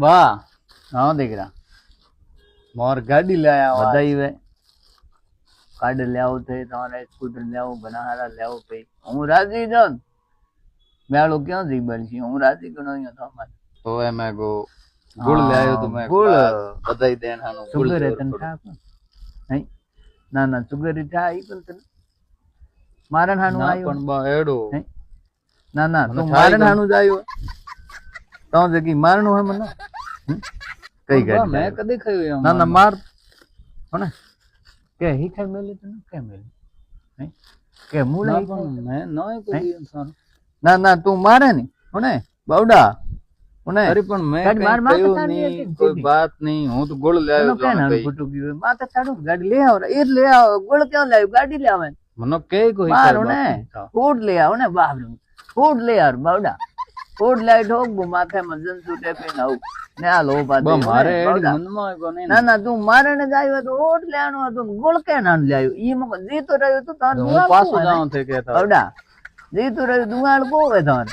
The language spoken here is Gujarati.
વાહ હા દીકરા મોર ગાડી લાયા બધાઈ વે કાઢ લેવું થઈ તમારે સ્કૂટર લેવું બનાહારા લેવું પઈ હું રાજી છું મેળો ક્યાં જઈ બનશી હું રાજી ગણો અહીંયા તો અમારે તો એમાં ગો ગુળ લાયો તો મેં ગુળ બધાઈ દેણ હાનો ગુળ સુગર તને ખા નહીં ના ના સુગર થા ઈ પણ તને મારણ હાનું ના આવ્યું પણ બા એડો ના ના મને તું થાય મારણ ગમ. હાનું જ આવ્યો તો જગી મારણું હે મને કઈ બા, ગાડી મેં લાવ્યો? કદી ખાયું એમ ના ના માર કોને કે હી ખાઈ મેલી તને કે મેલી હે કે મૂળ ના હી ખાઈ? પણ મેં નોય કોઈ એમ સારું ના ના તું મારે ની કોને બાવડા કોને અરે પણ મેં ગાડી કઈ માર માથે કહ્યું ચાલી નહીં, હતી કોઈ સીધી. વાત નહીં હું તો ગુળ લાવ્યો એનો ક્યાં જાણે નાનું કઈ. ફૂટું ગયું માથે ચાડું ગાડી લઈ આવ એ જ લઈ આવ ગોળ ક્યાં લાવ્યું ગાડી લઈ આવે મને કે કોઈ મારો ને ફૂટ લઈ આવ ને બાબરું ફૂટ લઈ આવ બાવડા ફૂટ લઈ ઠોક માથે મજન છૂટે પીને આવું ને આ લો પાછો મારે એડી મનમાં આવ્યો નહીં ને. ના ના તું મારે ને જ આવ્યો તો ઓટ લેવાનું હતું ગોળ ક્યાં નાનું લાવ્યું ઈ મકો જીતો રહ્યો તો તાર હું પાછું જાઉં તે કહેતા બાવડા જીતો રહ્યું દુવાળ બહુ હોય તમારે